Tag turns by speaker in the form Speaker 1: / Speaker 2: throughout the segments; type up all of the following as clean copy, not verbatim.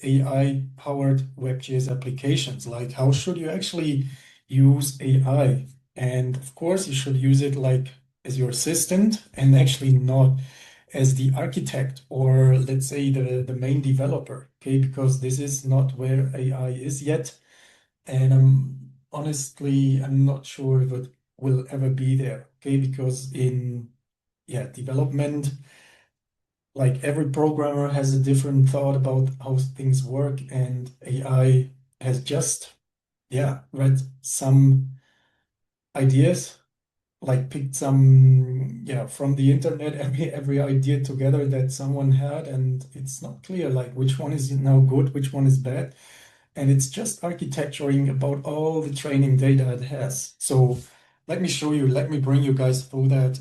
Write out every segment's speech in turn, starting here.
Speaker 1: AI-powered WebGIS applications. Like, how should you actually use AI? And of course, you should use it like as your assistant and actually not as the architect or let's say the main developer, okay? Because this is not where AI is yet. And I'm not sure if it will ever be there, okay? Because in development, like every programmer has a different thought about how things work, and AI has just read some ideas, like picked some from the internet, every idea together that someone had, and it's not clear like which one is now good, which one is bad. And it's just architecturing about all the training data it has. So let me show you, let me bring you guys through that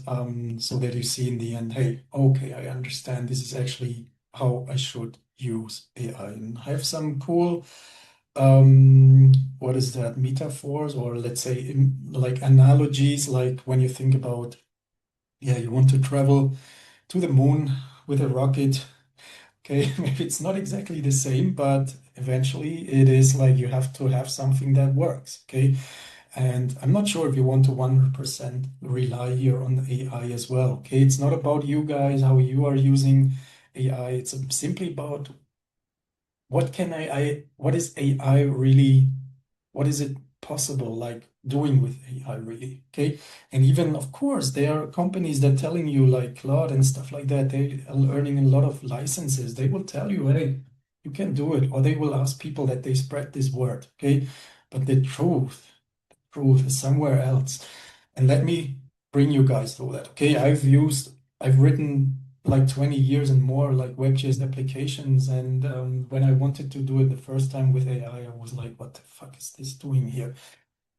Speaker 1: so that you see in the end, hey, okay, I understand this is actually how I should use AI. And I have some cool, what is that, metaphors, or let's say like analogies, like when you think about, you want to travel to the moon with a rocket. Okay, maybe it's not exactly the same, but eventually it is like you have to have something that works. Okay, and I'm not sure if you want to 100% rely here on AI as well. Okay, it's not about you guys, how you are using AI. It's simply about what is AI really, what is it possible like doing with AI really? Okay, and even of course there are companies that telling you like Claude and stuff like that, they are earning a lot of licenses. They will tell you, hey, you can do it, or they will ask people that they spread this word. Okay, but the truth is somewhere else. And let me bring you guys through that. Okay, I've written like 20 years and more like WebGIS applications. And when I wanted to do it the first time with AI, I was like, what the fuck is this doing here?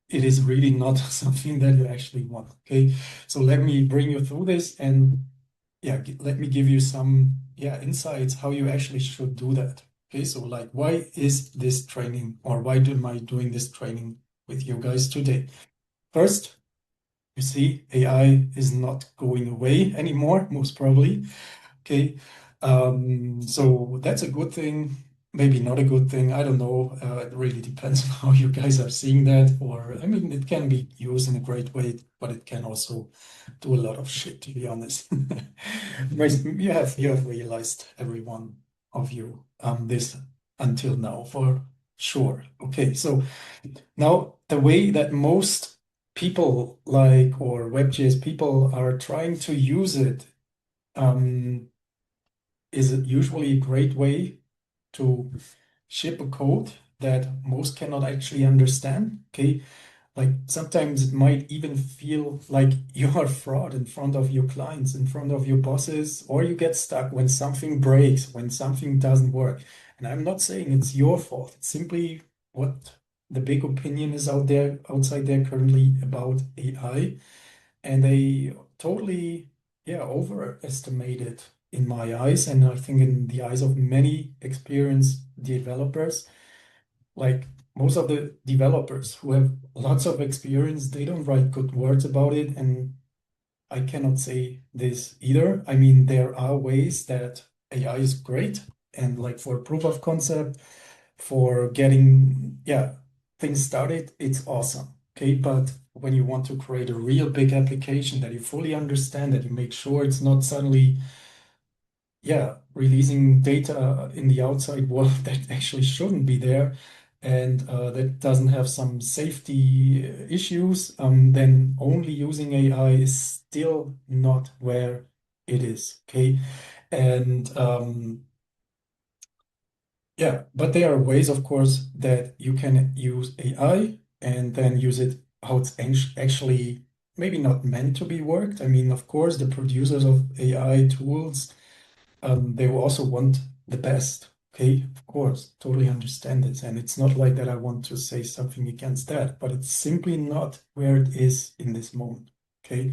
Speaker 1: It is really not something that you actually want. Okay, so let me bring you through this and let me give you some insights how you actually should do that. Okay, so like, why is this training, or why am I doing this training with you guys today? First, you see, AI is not going away anymore, most probably. Okay, so that's a good thing, maybe not a good thing. I don't know. It really depends on how you guys are seeing that. Or, I mean, it can be used in a great way, but it can also do a lot of shit, to be honest. You have realized, every one of you, this until now, for sure. Okay, so now the way that most people like, or WebGIS people are trying to use it, um, is usually a great way to ship a code that most cannot actually understand. Okay, like sometimes it might even feel like you are fraud in front of your clients, in front of your bosses, or you get stuck when something breaks, when something doesn't work. And I'm not saying it's your fault. It's simply what the big opinion is outside there currently about AI. And they totally, overestimate it in my eyes, and I think in the eyes of many experienced developers. Like most of the developers who have lots of experience, they don't write good words about it. And I cannot say this either. I mean, there are ways that AI is great, and like for proof of concept, for getting things started, it's awesome. Okay, but when you want to create a real big application that you fully understand, that you make sure it's not suddenly releasing data in the outside world that actually shouldn't be there, and that doesn't have some safety issues, then only using AI is still not where it is. Okay, and but there are ways, of course, that you can use AI and then use it how it's actually maybe not meant to be worked. I mean, of course, the producers of AI tools, they will also want the best. Okay, of course, totally understand this. And it's not like that I want to say something against that, but it's simply not where it is in this moment. Okay.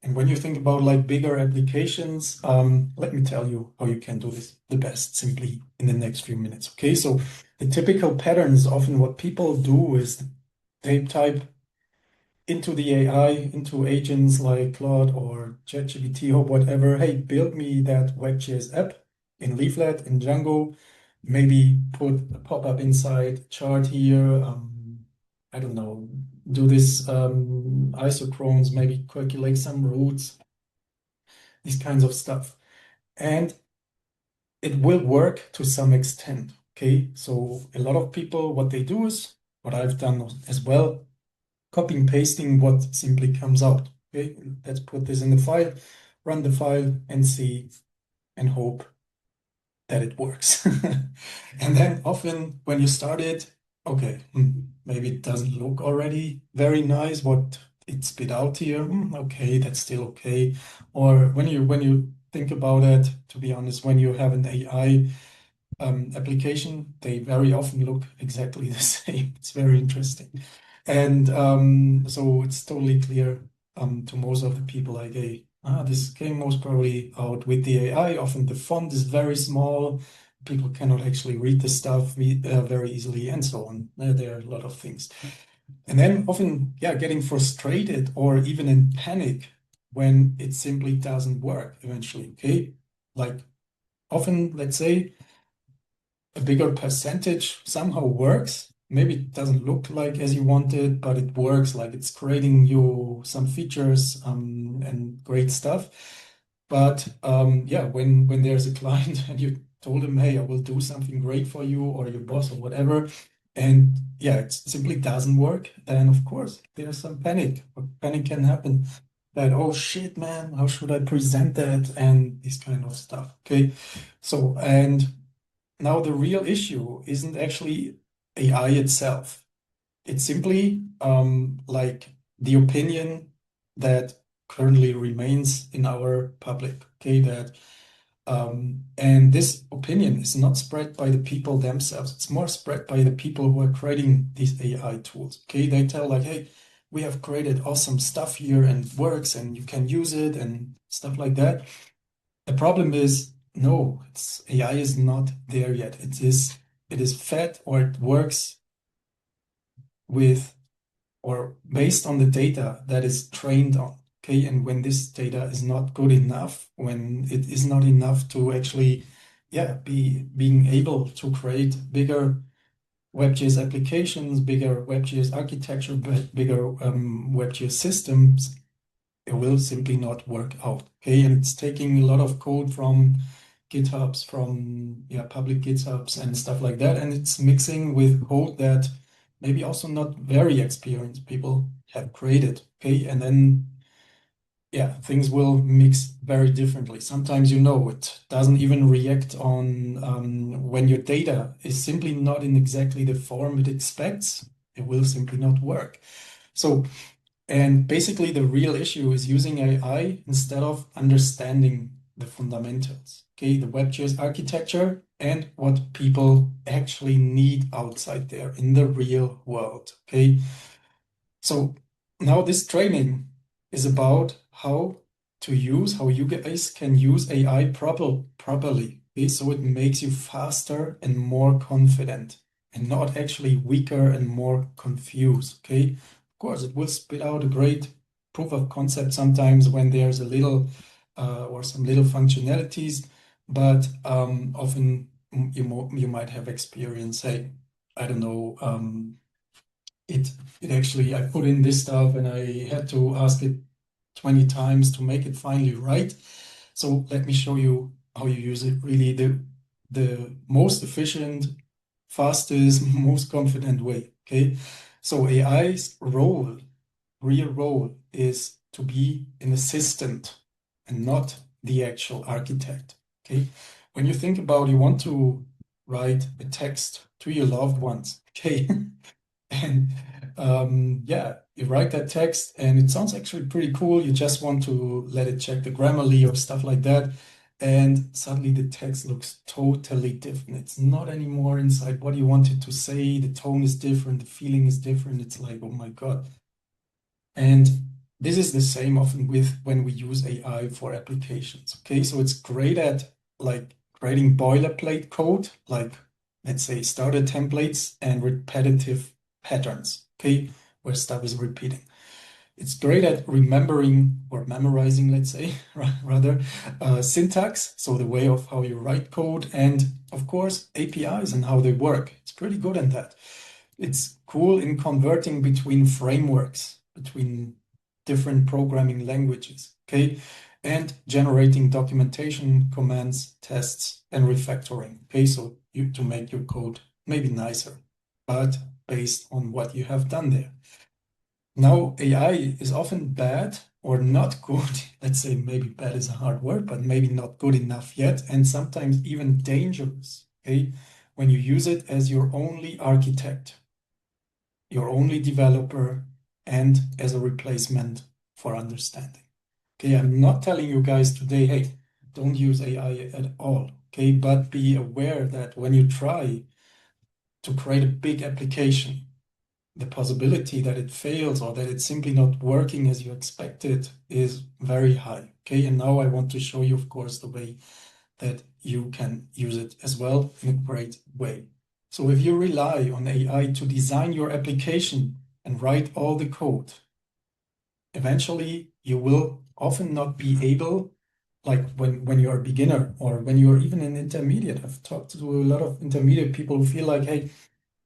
Speaker 1: And when you think about like bigger applications, let me tell you how you can do this the best simply in the next few minutes. Okay, so the typical pattern is often what people do is they type into the AI, into agents like Claude or ChatGPT or whatever, hey, build me that WebGIS app in Leaflet, in Django, maybe put a pop-up inside chart here. I don't know, do this isochrones, maybe calculate some roots, these kinds of stuff. And it will work to some extent. Okay, so a lot of people, what they do is what I've done as well, copy and pasting what simply comes out. Okay, let's put this in the file, run the file, and see and hope that it works. And then often when you start it, okay, maybe it doesn't look already very nice what it spit out here. Okay, that's still okay. Or when you think about it, to be honest, when you have an AI application, they very often look exactly the same. It's very interesting. And so it's totally clear to most of the like, hey, this came most probably out with the AI. Often the font is very small. People cannot actually read the stuff very easily, and so on. There are a lot of things. And then often, yeah, getting frustrated or even in panic when it simply doesn't work eventually. Okay. Like often, let's say, a bigger percentage somehow works. Maybe it doesn't look like as you wanted, but it works. Like it's creating you some features and great stuff. But yeah, when there's a client and you told him, hey, I will do something great for you or your boss or whatever, and yeah, it simply doesn't work, then of course there's some panic. Panic can happen. That, oh shit, man, how should I present that? And this kind of stuff. Okay. So, and now, the real issue isn't actually AI itself. It's simply like the opinion that currently remains in our public. Okay, that and this opinion is not spread by the people themselves. It's more spread by the people who are creating these AI tools. Okay, they tell like, hey, we have created awesome stuff here and it works and you can use it and stuff like that. The problem is, no, AI is not there yet. It is fed or it works with or based on the data that is trained on. Okay, and when this data is not good enough, when it is not enough to actually, yeah, being able to create bigger WebGIS applications, bigger WebGIS architecture, bigger WebGIS systems, it will simply not work out. Okay, and it's taking a lot of code from GitHubs, from public GitHubs and stuff like that, and it's mixing with code that maybe also not very experienced people have created. Okay, and then yeah, things will mix very differently. Sometimes it doesn't even react on when your data is simply not in exactly the form it expects. It will simply not work. So and basically, the real issue is using AI instead of understanding the fundamentals, okay, the WebGIS architecture and what people actually need outside there in the real world, okay? So now this training is about how how you guys can use AI properly, okay? So it makes you faster and more confident and not actually weaker and more confused, okay? Of course, it will spit out a great proof of concept sometimes when there's a little or some little functionalities, but often you might have experience, hey, I don't know, it it actually I put in this stuff and I had to ask it 20 times to make it finally right. So let me show you how you use it really the most efficient, fastest, most confident way. Okay. So AI's real role is to be an assistant and not the actual architect. Okay. When you think about you want to write a text to your loved ones, okay, and yeah, you write that text and it sounds actually pretty cool. You just want to let it check the Grammarly or stuff like that. And suddenly the text looks totally different. It's not anymore inside what you wanted to say. The tone is different. The feeling is different. It's like, oh my God. And this is the same often with when we use AI for applications. Okay, so it's great at like creating boilerplate code, like let's say starter templates and repetitive patterns, okay, where stuff is repeating. It's great at remembering or memorizing, let's say, rather, syntax, so the way of how you write code, and of course, APIs and how they work. It's pretty good in that. It's cool in converting between frameworks, between different programming languages, okay? And generating documentation, commands, tests, and refactoring, okay? So to make your code maybe nicer, but based on what you have done there. Now, AI is often bad or not good. Let's say maybe bad is a hard word, but maybe not good enough yet, and sometimes even dangerous, okay? When you use it as your only architect, your only developer, and as a replacement for understanding. Okay, I'm not telling you guys today, hey, don't use AI at all, okay? But be aware that when you try to create a big application, the possibility that it fails or that it's simply not working as you expected is very high. Okay, and now I want to show you, of course, the way that you can use it as well in a great way. So if you rely on AI to design your application and write all the code, eventually you will often not be able, like when you're a beginner or when you're even an intermediate. I've talked to a lot of intermediate people who feel like, hey,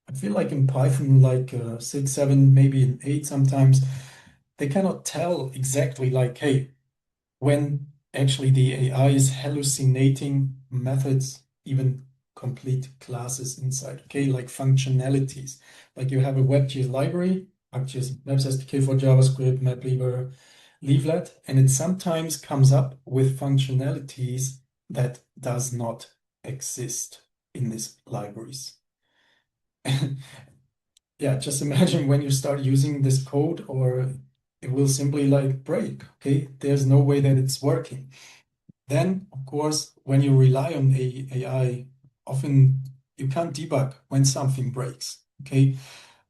Speaker 1: I feel like in Python, like 6, 7, maybe in 8 sometimes, they cannot tell exactly like, hey, when actually the AI is hallucinating methods, even complete classes inside, okay, like functionalities. Like you have a WebGIS library, ArcGIS Maps SDK for JavaScript, MapLever, Leaflet, and it sometimes comes up with functionalities that does not exist in these libraries. Yeah, just imagine when you start using this code, or it will simply like break, okay? There's no way that it's working. Then, of course, when you rely on AI, often you can't debug when something breaks, okay?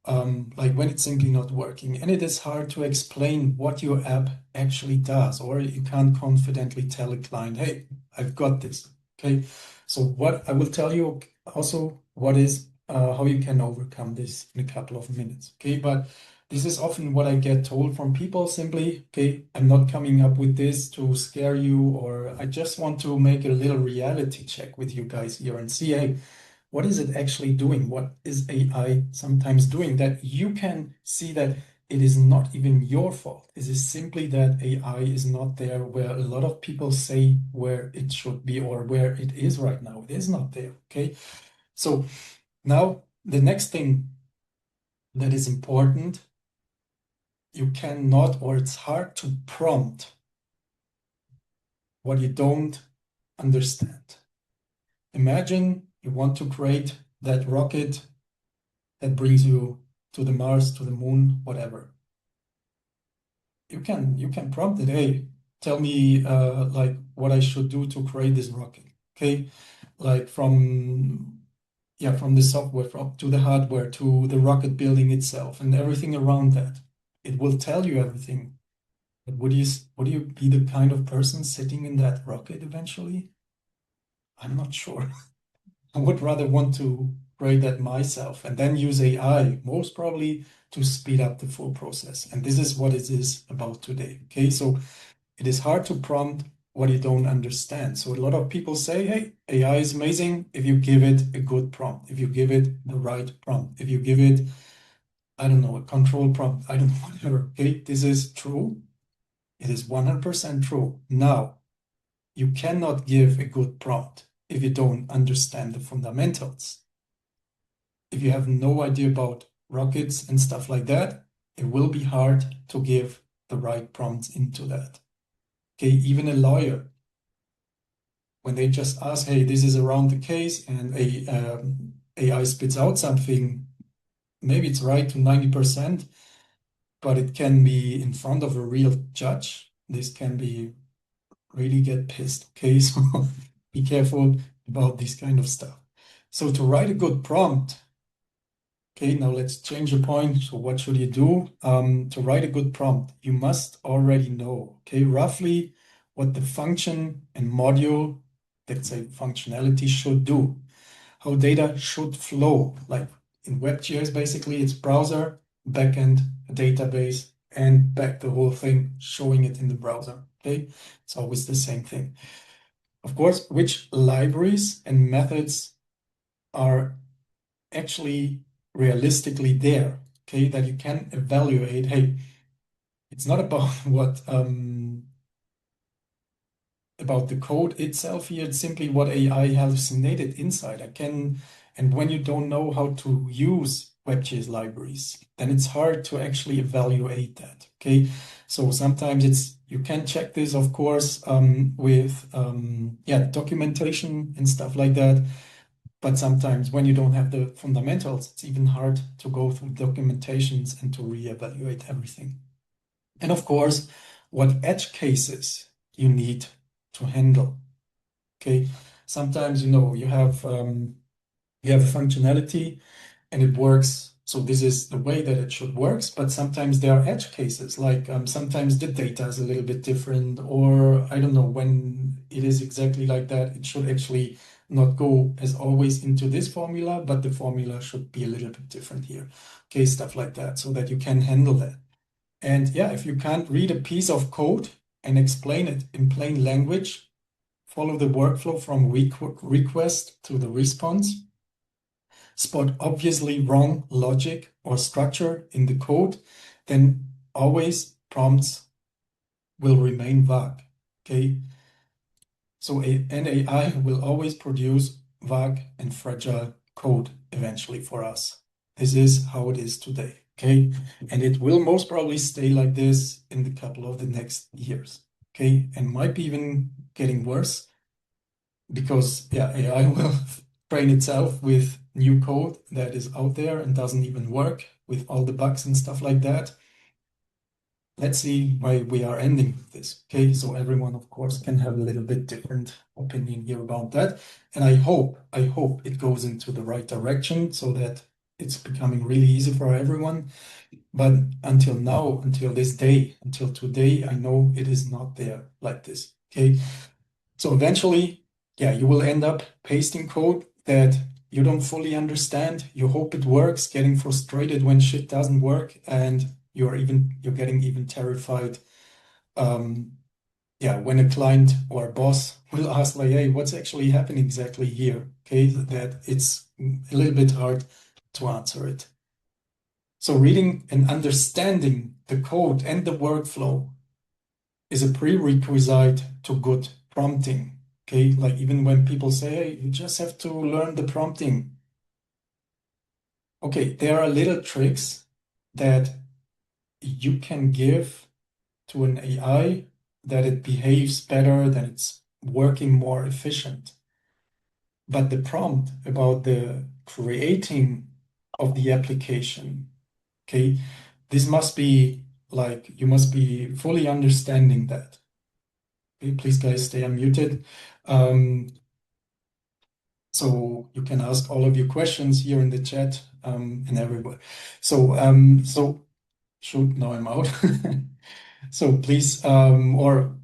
Speaker 1: Like when it's simply not working. And it is hard to explain what your app actually does, or you can't confidently tell a client, hey, I've got this, okay? So what I will tell you also what is how you can overcome this in a couple of minutes, okay? But this is often what I get told from people simply, okay, I'm not coming up with this to scare you, or I just want to make a little reality check with you guys here and see, hey, what is it actually doing? What is AI sometimes doing that you can see that it is not even your fault? It is simply that AI is not there where a lot of people say where it should be or where it is right now. It is not there, okay? So now the next thing that is important, you cannot, or it's hard to prompt what you don't understand. Imagine you want to create that rocket that brings you to the Mars, to the moon, whatever. You can prompt it, hey, tell me like what I should do to create this rocket. Okay, like from the software to the hardware to the rocket building itself and everything around that. It will tell you everything. But would you be the kind of person sitting in that rocket eventually? I'm not sure. I would rather want to create that myself and then use AI, most probably to speed up the full process. And this is what it is about today. Okay, so it is hard to prompt what you don't understand. So a lot of people say, hey, AI is amazing if you give it a good prompt, if you give it the right prompt, if you give it, I don't know, a control prompt, I don't know, whatever. Okay, this is true. It is 100% true. Now, you cannot give a good prompt if you don't understand the fundamentals. If you have no idea about rockets and stuff like that, it will be hard to give the right prompts into that. Okay, even a lawyer, when they just ask, hey, this is around the case, and AI spits out something, maybe it's right to 90%, but it can be in front of a real judge. This can be really get pissed. Okay, so be careful about this kind of stuff. So to write a good prompt, okay, now let's change the point. So what should you do? To write a good prompt, you must already know, okay, roughly what the function and module, let's say functionality, should do, how data should flow. Like in WebGIS, basically it's browser, backend, a database, and back the whole thing, showing it in the browser. Okay, it's always the same thing. Of course, which libraries and methods are actually realistically there, okay, that you can evaluate. Hey, it's not about what about the code itself here. It's simply what AI hallucinated inside. And when you don't know how to use WebGIS libraries, then it's hard to actually evaluate that. Okay, so sometimes you can check this, of course, with documentation and stuff like that. But sometimes when you don't have the fundamentals, it's even hard to go through documentations and to reevaluate everything. And of course, what edge cases you need to handle. Okay, sometimes you have a functionality and it works. So this is the way that it should works, but sometimes there are edge cases, like sometimes the data is a little bit different, or I don't know when it is exactly like that. It should actually not go as always into this formula, but the formula should be a little bit different here. Okay, stuff like that, so that you can handle that. And yeah, if you can't read a piece of code and explain it in plain language, follow the workflow from request to the response, spot obviously wrong logic or structure in the code, then always prompts will remain vague. Okay, so an AI will always produce vague and fragile code eventually for us. This is how it is today. Okay, and it will most probably stay like this in the couple of the next years. Okay, and might be even getting worse because AI will train itself with new code that is out there and doesn't even work with all the bugs and stuff like that. Let's see why we are ending with this. Okay, so everyone, of course, can have a little bit different opinion here about that. And I hope it goes into the right direction so that it's becoming really easy for everyone. But until now, until this day, until today, I know it is not there like this. Okay, so eventually, you will end up pasting code that you don't fully understand. You hope it works, getting frustrated when shit doesn't work, and you're getting even terrified. When a client or a boss will ask like, hey, what's actually happening exactly here? Okay, that it's a little bit hard to answer it. So reading and understanding the code and the workflow is a prerequisite to good prompting. Okay, like even when people say, hey, you just have to learn the prompting. Okay, there are little tricks that you can give to an AI that it behaves better, that it's working more efficient. But the prompt about the creating of the application, okay, this must be like, you must be fully understanding that. Okay, please guys stay unmuted. So you can ask all of your questions here in the chat and everywhere. So shoot, now I'm out. So please, or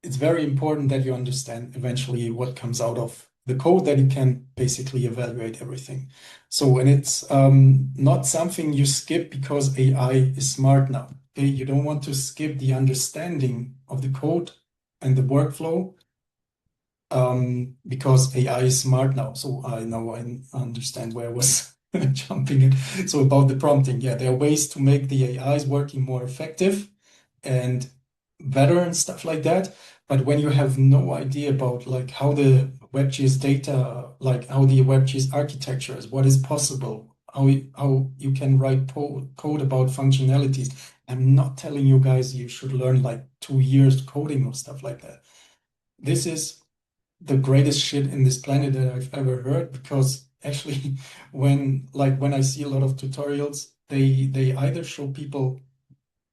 Speaker 1: it's very important that you understand eventually what comes out of the code, that you can basically evaluate everything. So, and it's not something you skip because AI is smart now. Okay, you don't want to skip the understanding of the code and the workflow because AI is smart now. So I know I understand where I was jumping in. So about the prompting, there are ways to make the AIs working more effective and better and stuff like that. But when you have no idea about like how the WebGIS data, like how the WebGIS architecture is, what is possible, how you can write code about functionalities. I'm not telling you guys you should learn like 2 years coding or stuff like that. This is the greatest shit in this planet that I've ever heard, because actually when I see a lot of tutorials, they either show people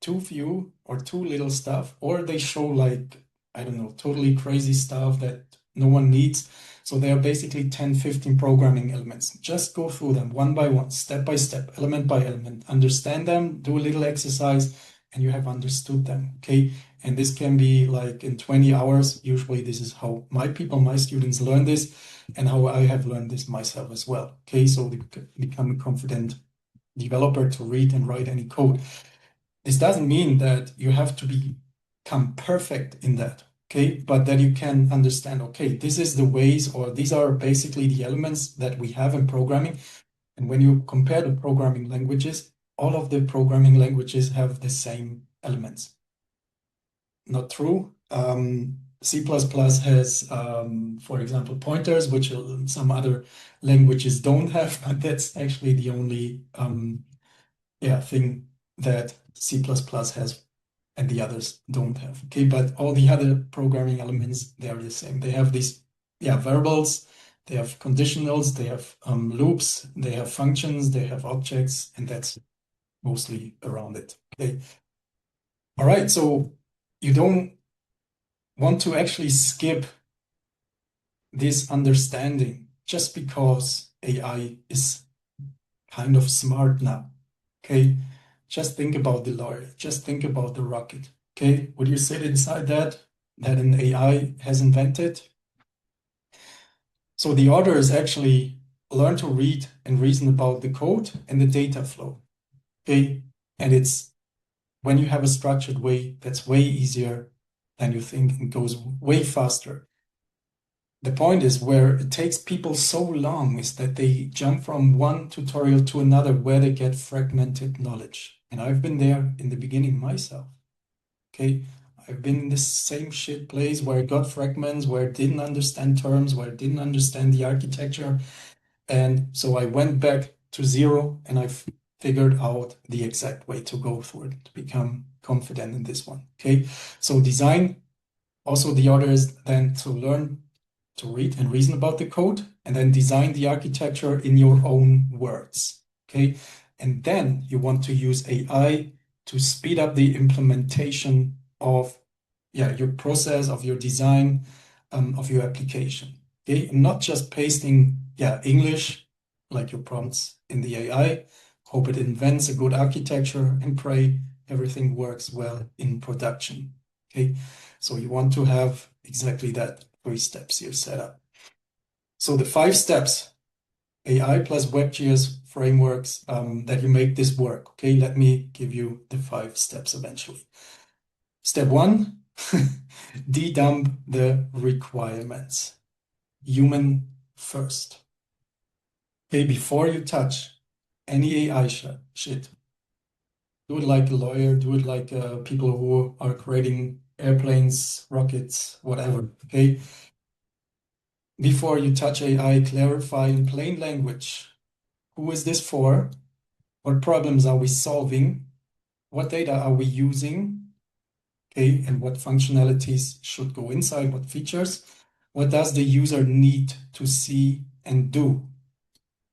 Speaker 1: too few or too little stuff, or they show like, I don't know, totally crazy stuff that no one needs. So they are basically 10, 15 programming elements. Just go through them one by one, step by step, element by element, understand them, do a little exercise, and you have understood them. Okay. And this can be like in 20 hours. Usually this is how my students learn this, and how I have learned this myself as well. Okay. So they become a confident developer to read and write any code. This doesn't mean that you have to become perfect in that, okay? But that you can understand, okay, this is the ways, or these are basically the elements that we have in programming. And when you compare the programming languages, all of the programming languages have the same elements. Not true. C++ has, for example, pointers, which some other languages don't have, but that's actually the only thing that C++ has and the others don't have. Okay, but all the other programming elements, they are the same. They have these variables, they have conditionals, they have loops, they have functions, they have objects, and that's mostly around it. Okay. All right, so you don't want to actually skip this understanding just because AI is kind of smart now. Okay, just think about the lawyer, just think about the rocket. Okay, would you sit inside that an AI has invented? So the order is actually learn to read and reason about the code and the data flow. Okay, and it's when you have a structured way, that's way easier than you think and goes way faster. The point is where it takes people so long is that they jump from one tutorial to another where they get fragmented knowledge. And I've been there in the beginning myself. Okay, I've been in this same shit place where I got fragments, where I didn't understand terms, where I didn't understand the architecture. And so I went back to zero and I figured out the exact way to go through it, to become confident in this one. Okay, so design, also the order is then to learn to read and reason about the code and then design the architecture in your own words. Okay, and then you want to use AI to speed up the implementation of your process, of your design, of your application. Okay, and not just pasting English like your prompts in the AI, hope it invents a good architecture and pray everything works well in production. Okay, so you want to have exactly that 3 steps here set up. So the 5 steps, AI plus WebGIS frameworks, that you make this work. Okay, let me give you the 5 steps eventually. Step 1, dedump the requirements. Human first. Okay, before you touch any AI shit, do it like a lawyer, do it like people who are creating airplanes, rockets, whatever. Okay, before you touch AI, clarify in plain language. Who is this for? What problems are we solving? What data are we using? Okay, and what functionalities should go inside, what features? What does the user need to see and do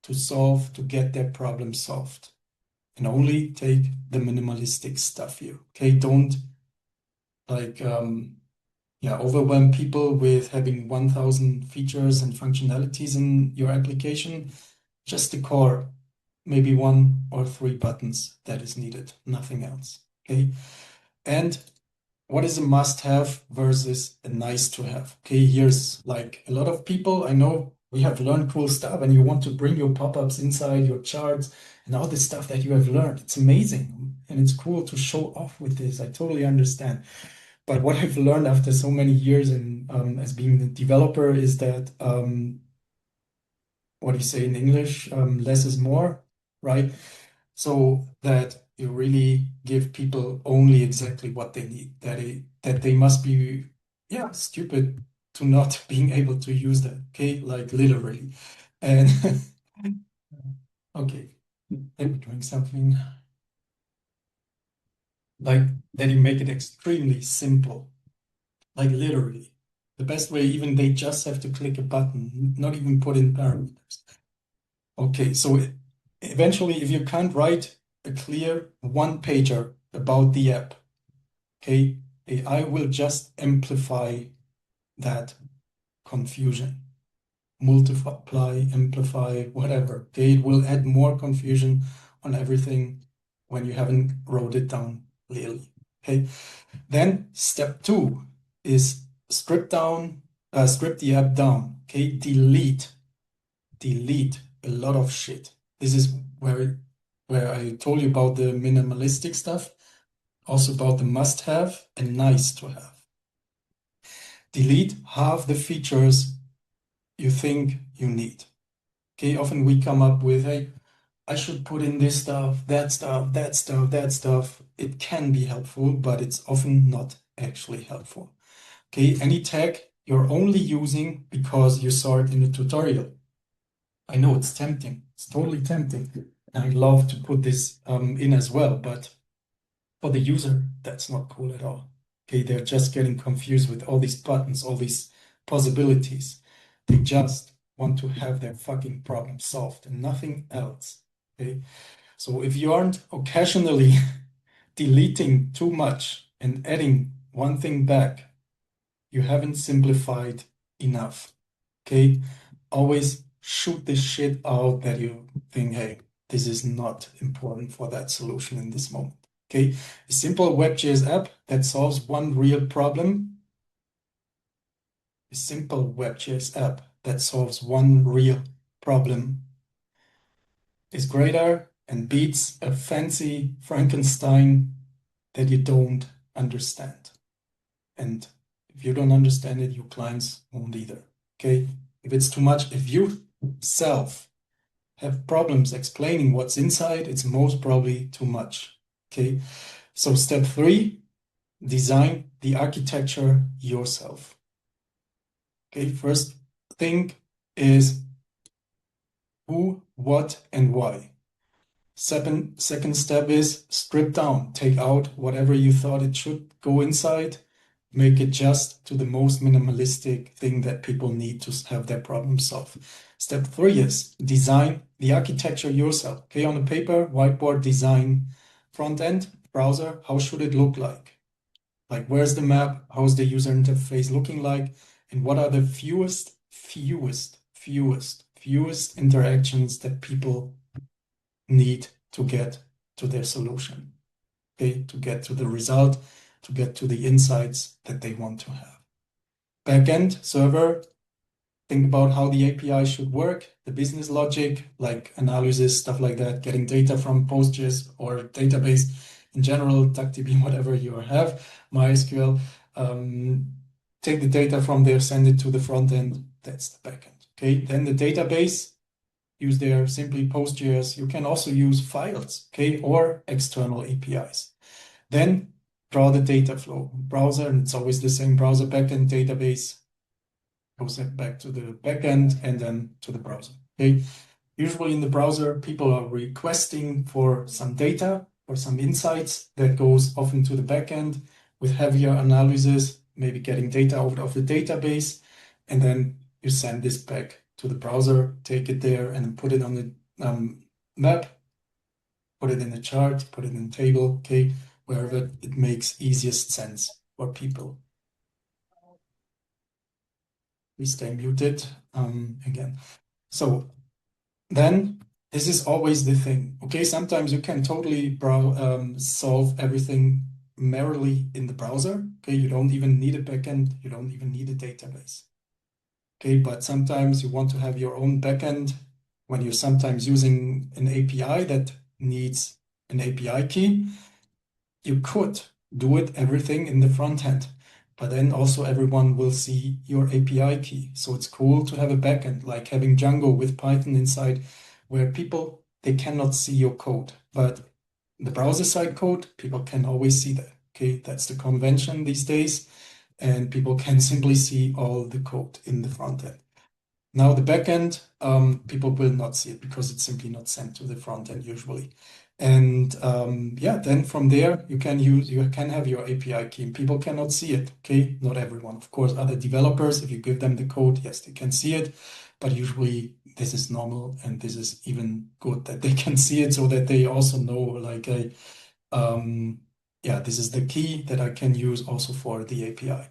Speaker 1: to solve, to get their problem solved? And only take the minimalistic stuff here. Okay, don't like overwhelm people with having 1,000 features and functionalities in your application. Just the core, maybe 1 or 3 buttons that is needed, nothing else. Okay, and what is a must-have versus a nice-to-have? Okay, here's like a lot of people I know, we have learned cool stuff and you want to bring your pop-ups inside your charts and all the stuff that you have learned. It's amazing and it's cool to show off with this. I totally understand. But what I've learned after so many years in as being a developer is that what do you say in English? Less is more, right? So that you really give people only exactly what they need. That they must be stupid to not being able to use that. Okay, like literally. And okay, let me drink something. Like that you make it extremely simple. Like literally. The best way, even they just have to click a button, not even put in parameters. Okay, so eventually, if you can't write a clear one-pager about the app, okay, AI will just amplify that confusion. Multiply, amplify, whatever. Okay, it will add more confusion on everything when you haven't wrote it down clearly. Okay, then step 2 is strip the app down. Okay, delete a lot of shit. This is where where I told you about the minimalistic stuff, also about the must-have and nice-to-have. Delete half the features you think you need. Okay, often we come up with, hey, I should put in this stuff, that stuff, that stuff, that stuff. It can be helpful, but it's often not actually helpful. Okay, any tag you're only using because you saw it in a tutorial. I know it's tempting. It's totally tempting. And I'd love to put this in as well, but for the user, that's not cool at all. Okay, they're just getting confused with all these buttons, all these possibilities. They just want to have their fucking problem solved and nothing else. Okay, so if you aren't occasionally deleting too much and adding one thing back, you haven't simplified enough. Okay, always shoot this shit out that you think, hey, this is not important for that solution in this moment. Okay, a simple WebGIS app that solves one real problem. A simple WebGIS app that solves one real problem is greater and beats a fancy Frankenstein that you don't understand. And if you don't understand it, your clients won't either. Okay, if it's too much, if you self have problems explaining what's inside, it's most probably too much. Okay, so step 3, design the architecture yourself. Okay, first thing is who, what, and why. Second step is strip down, take out whatever you thought it should go inside, make it just to the most minimalistic thing that people need to have their problem solved. Step 3 is design the architecture yourself. Okay, on the paper, whiteboard design, front end, browser, how should it look like? Like, where's the map? How's the user interface looking like? And what are the fewest interactions that people need to get to their solution? Okay, to get to the result, to get to the insights that they want to have. Backend server, think about how the API should work, the business logic, like analysis, stuff like that, getting data from PostGIS or database in general, DuckDB, whatever you have, MySQL. Take the data from there, send it to the front end. That's the backend. Okay, then the database, use there simply PostGIS. You can also use files, okay, or external APIs. Then draw the data flow. Browser, and it's always the same browser backend database goes back to the backend and then to the browser. Okay. Usually in the browser, people are requesting for some data or some insights that goes often to the backend with heavier analysis, maybe getting data out of the database, and then you send this back to the browser, take it there and put it on the map, put it in the chart, put it in the table, okay, wherever it makes easiest sense for people. We stay muted again. So then this is always the thing. Okay, sometimes you can totally solve everything merely in the browser. Okay, you don't even need a backend, you don't even need a database. Okay, but sometimes you want to have your own backend when you're sometimes using an API that needs an API key. You could do it everything in the front end, but then also everyone will see your API key. So it's cool to have a backend, like having Django with Python inside, where people, they cannot see your code, but the browser side code, people can always see that. Okay, that's the convention these days, and people can simply see all the code in the front end. Now the backend, people will not see it because it's simply not sent to the front end usually. And yeah, then from there you can have your API key. People cannot see it. Okay, not everyone. Of course, other developers, if you give them the code, yes, they can see it. But usually this is normal, and this is even good that they can see it so that they also know, like, yeah, this is the key that I can use also for the API.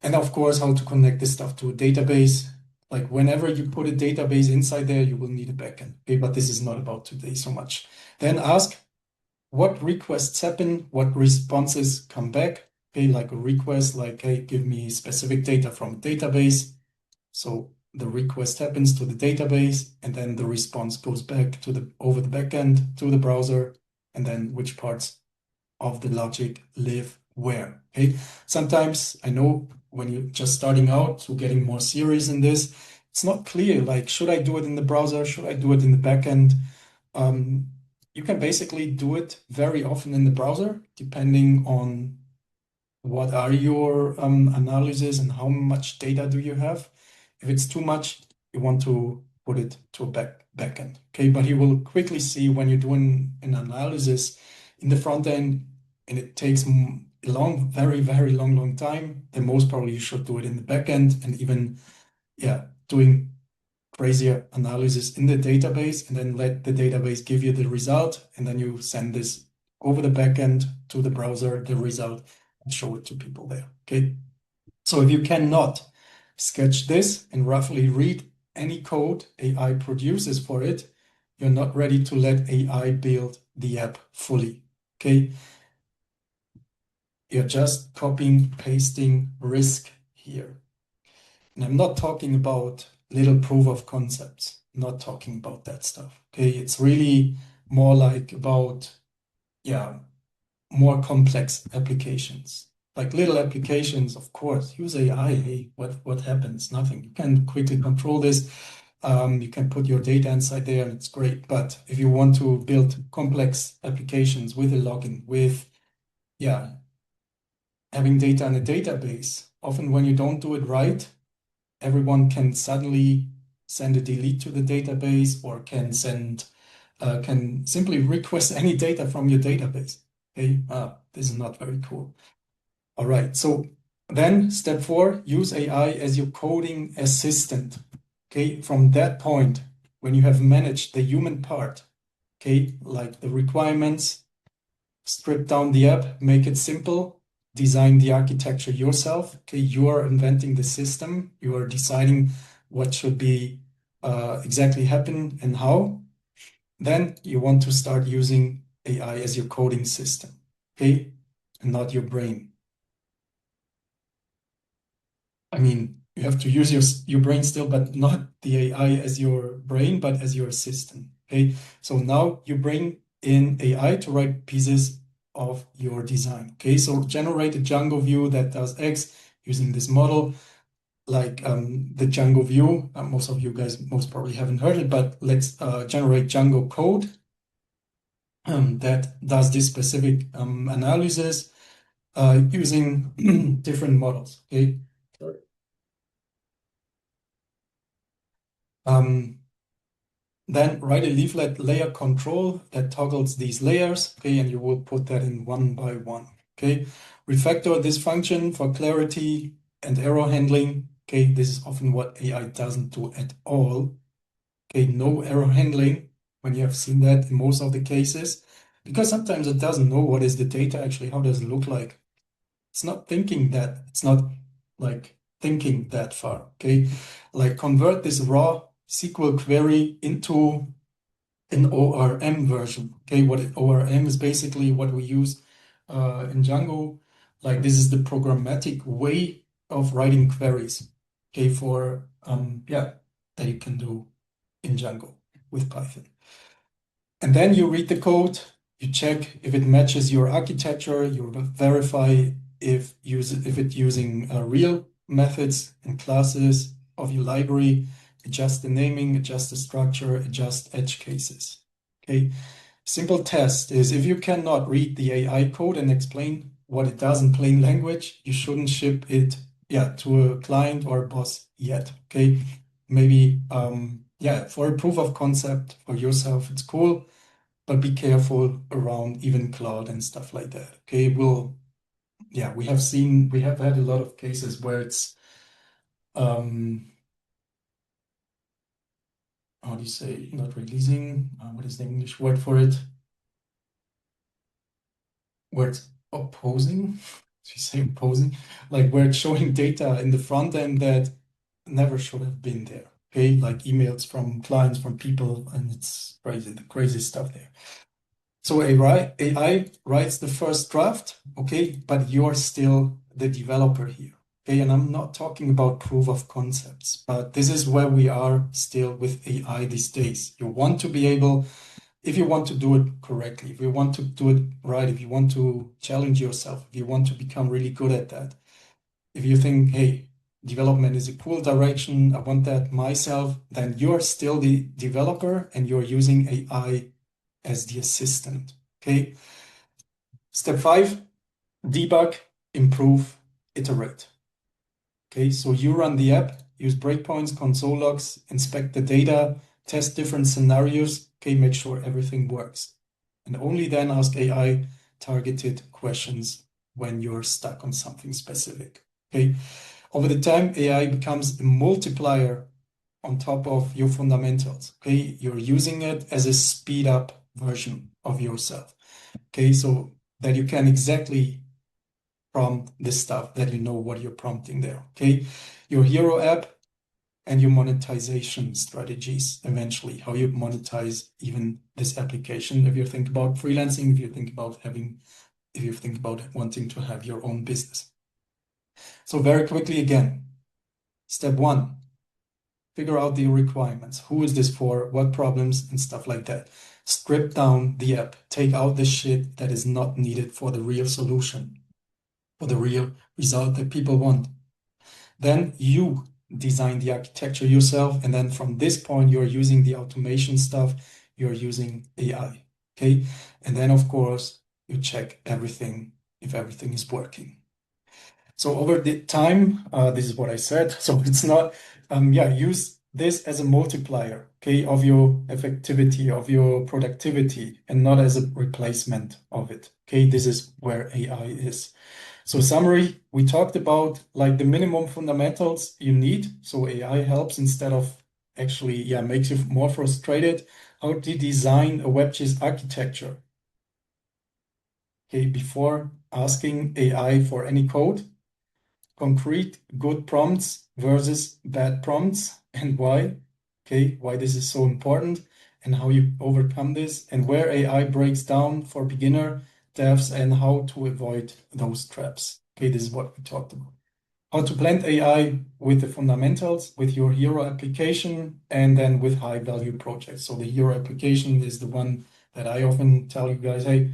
Speaker 1: And of course, how to connect this stuff to a database. Like whenever you put a database inside there, you will need a backend. Okay, but this is not about today so much. Then ask what requests happen, what responses come back. Okay, like a request, like, hey, give me specific data from a database. So the request happens to the database, and then the response goes back to over the backend to the browser, and then which parts of the logic live where. Okay. Sometimes I know when you're just starting out, so getting more serious in this, it's not clear, like, should I do it in the browser? Should I do it in the backend? You can basically do it very often in the browser, depending on what are your analysis and how much data do you have. If it's too much, you want to put it to a backend. Okay, but you will quickly see when you're doing an analysis in the front end, and it takes a long, very, very long time, then most probably you should do it in the backend, and even, yeah, doing crazier analysis in the database, and then let the database give you the result, and then you send this over the backend to the browser, the result, and show it to people there. Okay. So if you cannot sketch this and roughly read any code AI produces for it, you're not ready to let AI build the app fully. Okay. You're just copying, pasting risk here. And I'm not talking about little proof of concepts, not talking about that stuff. Okay, it's really more like about, yeah, more complex applications. Like little applications, of course, use AI. Hey, what happens? Nothing. You can quickly control this. You can put your data inside there and it's great. But if you want to build complex applications with a login, with, yeah, having data in a database, often when you don't do it right, everyone can suddenly send a delete to the database or can simply request any data from your database. Okay, this is not very cool. All right, so then step 4, use AI as your coding assistant. Okay, from that point, when you have managed the human part, okay, like the requirements, strip down the app, make it simple, design the architecture yourself. Okay, you are inventing the system, you are deciding what should be exactly happen and how. Then you want to start using AI as your coding system, okay, and not your brain. I mean, you have to use your brain still, but not the AI as your brain, but as your assistant. Okay, so now you bring in AI to write pieces of your design. Okay, so generate a Django view that does X using this model, like the Django view. Most of you guys most probably haven't heard it, but let's generate Django code that does this specific analysis using different models. Okay. Then write a leaflet layer control that toggles these layers, okay, and you will put that in one by one, okay. Refactor this function for clarity and error handling, okay. This is often what AI doesn't do at all, okay. No error handling when you have seen that in most of the cases, because sometimes it doesn't know what is the data actually, how does it look like. It's not thinking that, it's not like thinking that far, okay. Like convert this raw SQL query into an ORM version. Okay, what ORM is basically what we use in Django. Like this is the programmatic way of writing queries. Okay, for yeah, that you can do in Django with Python. And then you read the code, you check if it matches your architecture, you verify if it's using real methods and classes of your library, adjust the naming, adjust the structure, adjust edge cases. Okay. Simple test is if you cannot read the AI code and explain what it does in plain language, you shouldn't ship it, yeah, to a client or a boss yet. Okay. Maybe yeah, for a proof of concept for yourself, it's cool, but be careful around even cloud and stuff like that. Okay. Yeah, we have had a lot of cases where it's how do you say, not releasing, what is the English word for it? Where it's opposing, if you say opposing, like where it's showing data in the front end that never should have been there. Okay, like emails from clients, from people, and it's crazy, the crazy stuff there. So AI writes the first draft, okay, but you're still the developer here. Okay, and I'm not talking about proof of concepts, but this is where we are still with AI these days. You want to be able, if you want to do it correctly, if you want to do it right, if you want to challenge yourself, if you want to become really good at that, if you think, hey, development is a cool direction, I want that myself, then you're still the developer and you're using AI as the assistant. Okay. Step 5, debug, improve, iterate. Okay, so you run the app, use breakpoints, console logs, inspect the data, test different scenarios, okay, make sure everything works. And only then ask AI targeted questions when you're stuck on something specific. Okay, over the time, AI becomes a multiplier on top of your fundamentals. Okay, you're using it as a speed up version of yourself. Okay, so that you can exactly prompt this stuff, that you know what you're prompting there. Okay, your hero app and your monetization strategies eventually, how you monetize even this application. If you think about freelancing, if you think about wanting to have your own business. So very quickly again, step 1, figure out the requirements. Who is this for? What problems and stuff like that. Strip down the app. Take out the shit that is not needed for the real solution, for the real result that people want. Then you design the architecture yourself. And then from this point, you're using the automation stuff, you're using AI. Okay. And then, of course, you check everything if everything is working. So over the time, this is what I said. So it's not, use this as a multiplier, okay, of your effectivity, of your productivity, and not as a replacement of it. Okay, this is where AI is. So summary, we talked about like the minimum fundamentals you need. So AI helps instead of actually, makes you more frustrated. How to design a WebGIS architecture. Okay, before asking AI for any code, concrete good prompts versus bad prompts and why. Okay, why this is so important and how you overcome this and where AI breaks down for beginner devs and how to avoid those traps. Okay, this is what we talked about. How to blend AI with the fundamentals, with your hero application, and then with high value projects. So the hero application is the one that I often tell you guys, hey,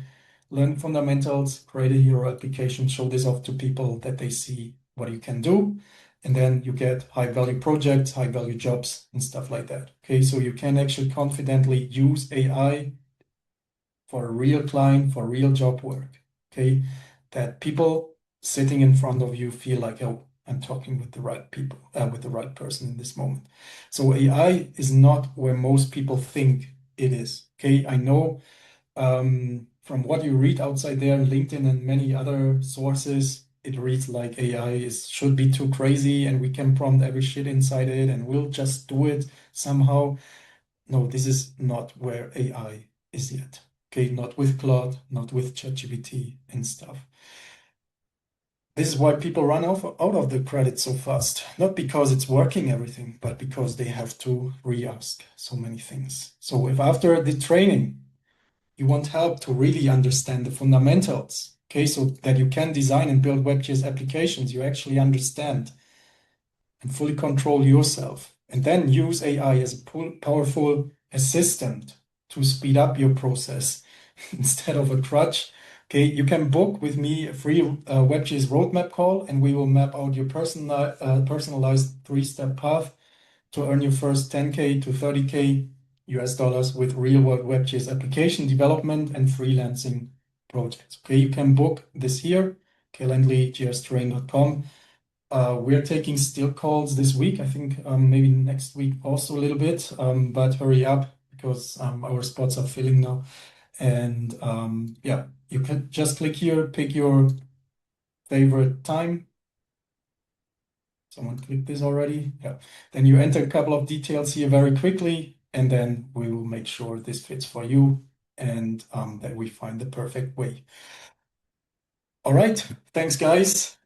Speaker 1: learn fundamentals, create a hero application, show this off to people that they see what you can do. And then you get high value projects, high value jobs and stuff like that. Okay, so you can actually confidently use AI for a real client, for real job work. Okay, that people sitting in front of you feel like, oh, I'm talking with the right people, with the right person in this moment. So AI is not where most people think it is. Okay, I know from what you read outside there on LinkedIn and many other sources, it reads like should be too crazy and we can prompt every shit inside it and we'll just do it somehow. No, this is not where AI is yet. Okay, not with Claude, not with ChatGPT and stuff. This is why people run out of the credit so fast. Not because it's working everything, but because they have to re-ask so many things. So if after the training, you want help to really understand the fundamentals, okay, so that you can design and build WebGIS applications, you actually understand and fully control yourself, and then use AI as a powerful assistant to speed up your process instead of a crutch. Okay, you can book with me a free WebGIS Roadmap Call, and we will map out your personalized 3-step path to earn your first 10K to 30K US dollars with real-world WebGIS application development and freelancing projects. Okay, you can book this here, calendly.gstrain.com. We're taking still calls this week. I think maybe next week also a little bit, but hurry up because our spots are filling now. And you can just click here, pick your favorite time. Someone clicked this already. Yeah. Then you enter a couple of details here very quickly, and then we will make sure this fits for you and that we find the perfect way. All right. Thanks, guys.